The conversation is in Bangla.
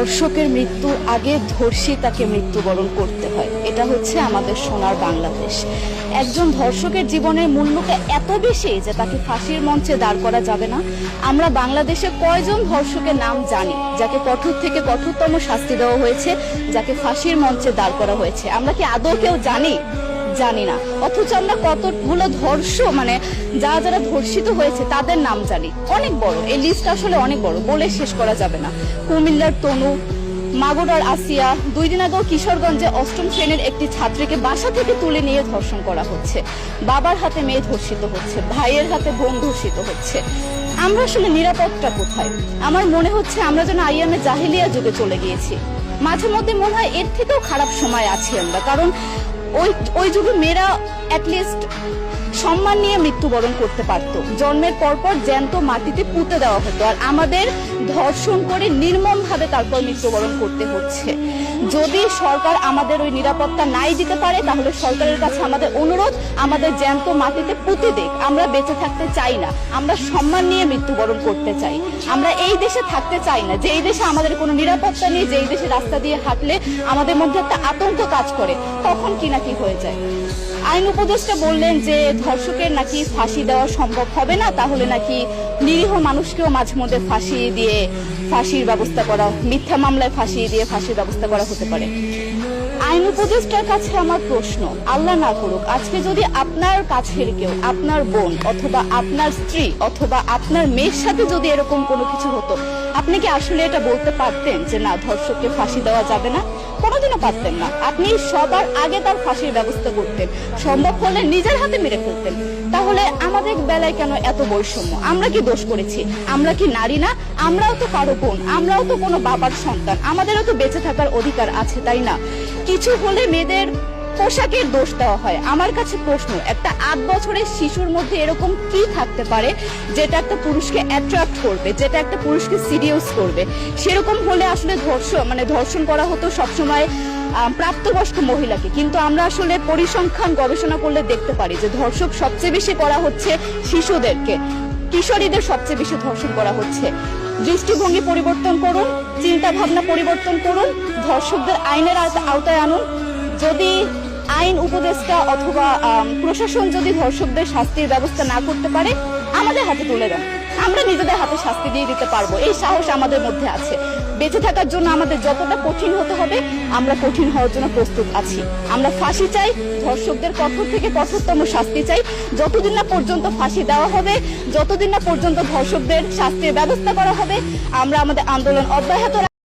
ধর্ষকের মৃত্যুর আগে ধর্ষিতাকে মৃত্যুবরণ করতে হয়। এটা হচ্ছে আমাদের সোনার বাংলাদেশ। একজন ধর্ষকের জীবনের মূল্যকে এত বেশি যে তাকে ফাঁসির মঞ্চে দাঁড় করা যাবে না। আমরা বাংলাদেশে কয়জন ধর্ষকের নাম জানি যাকে কঠোর থেকে কঠোরতম শাস্তি দেওয়া হয়েছে, যাকে ফাঁসির মঞ্চে দাঁড় করা হয়েছে? আমরা কি আদৌ কেউ জানি? জানি না। অথচ আমরা কতগুলো যারা ধর্ষিত হয়েছে তাদের নাম জানি। অনেক বড় এই লিস্ট, আসলে অনেক বড়, বলে শেষ করা যাবে না। কুমিল্লার তনু, মাগুরার আসিয়া, 2 দিন আগেও কিশোরগঞ্জে 8ম শ্রেণীর একটি ছাত্রীকে বাসা থেকে তুলে নিয়ে ধর্ষণ করা হচ্ছে। বাবার হাতে মেয়ে ধর্ষিত হচ্ছে, ভাইয়ের হাতে বোন ধর্ষিত হচ্ছে। আমরা আসলে নিরাপদটা কোথায়? আমার মনে হচ্ছে আমরা যেন আইয়ামে জাহিলিয়া যুগে চলে গিয়েছি। মাঝে মধ্যে মনে হয় এর থেকেও খারাপ সময় আছি আমরা, কারণ ওই যুগে মেয়েরা অ্যাটলিস্ট সম্মান নিয়ে মৃত্যুবরণ করতে পারত। জন্মের পরপর জ্যান্ত মাটিতে পুঁতে দেওয়া হতো, আর আমাদের ধর্ষণ করে নির্মমভাবে তারপর মৃত্যুবরণ করতে হচ্ছে। যদি সরকার আমাদের ওই নিরাপত্তা নাই দিতে পারে, তাহলে সরকারের কাছে আমাদের অনুরোধ, আমাদের জ্যান্ত মাটিতে পুঁতে দেখ। আমরা বেঁচে থাকতে চাই না, আমরা সম্মান নিয়ে মৃত্যুবরণ করতে চাই। আমরা এই দেশে থাকতে চাই না যে এই দেশে আমাদের কোনো নিরাপত্তা নেই, যে এই দেশে রাস্তা দিয়ে হাঁটলে আমাদের মধ্যে একটা আতঙ্ক কাজ করে, তখন কি না কি হয়ে যায়। আইন উপদেষ্টা বললেন যে ধর্ষকের নাকি ফাঁসি দেওয়া সম্ভব হবে না, তাহলে নাকি নিরীহ মানুষকেও মাঝে মধ্যে ফাঁসির ব্যবস্থা করা, মিথ্যা মামলায় ফাঁসি দিয়ে ফাঁসির ব্যবস্থা করা হতে পারে। আইন উপদেষ্টার কাছে আমার প্রশ্ন, আল্লাহ না করুক আজকে যদি আপনার কাছের কেউ, আপনার বোন অথবা আপনার স্ত্রী অথবা আপনার মেয়ের সাথে যদি এরকম কোনো কিছু হতো, আপনি কি আসলে এটা বলতে পারতেন যে না, ধর্ষককে ফাঁসি দেওয়া যাবে না? কোনোদিনও পারতেন না। আপনি সবার আগে তার ফাঁসির ব্যবস্থা করতেন, সম্ভব হলে নিজের হাতে মেরে ফেলতেন। তাহলে আমাদের বেলায় কেন এত বৈষম্য? আমরা কি দোষ করেছি? আমরা কি নারী না? আমরাও তো কারো বোন, আমরাও তো কোনো বাবার সন্তান, আমাদেরও তো বেঁচে থাকার অধিকার আছে, তাই না? কিছু হলে মেয়েদের পোশাকের দোষ দেওয়া হয়। আমার কাছে প্রশ্ন, একটা 8 বছরের শিশুর মধ্যে এরকম কি থাকতে পারে যেটা একটা পুরুষকে অ্যাট্রাক্ট করবে, যেটা একটা পুরুষকে সিরিয়াস করবে? সেরকম হলে আসলে ধর্ষণ করা হতো সবসময় প্রাপ্তবয়স্ক মহিলাকে। কিন্তু আমরা আসলে পরিসংখ্যান গবেষণা করলে দেখতে পারি যে ধর্ষক সবচেয়ে বেশি করা হচ্ছে শিশুদেরকে, কিশোরীদের সবচেয়ে বেশি ধর্ষণ করা হচ্ছে। দৃষ্টিভঙ্গি পরিবর্তন করুন, চিন্তা ভাবনা পরিবর্তন করুন, ধর্ষকদের আইনের আওতায় আনুন। যদি আইন উপদেষ্টা অথবা প্রশাসন যদি ধর্ষকদের শাস্তির ব্যবস্থা না করতে পারে, আমাদের হাতে তুলে দেন, আমরা নিজেদের হাতে শাস্তি দিয়ে দিতে পারবো। এই সাহস আমাদের মধ্যে আছে। বেঁচে থাকার জন্য আমাদের যতটা কঠিন হতে হবে, আমরা কঠিন হওয়ার জন্য প্রস্তুত আছি। আমরা ফাঁসি চাই, ধর্ষকদের কঠোর থেকে কঠোরতম শাস্তি চাই। যতদিন না পর্যন্ত ফাঁসি দেওয়া হবে, যতদিন না পর্যন্ত ধর্ষকদের শাস্তির ব্যবস্থা করা হবে, আমরা আমাদের আন্দোলন অব্যাহত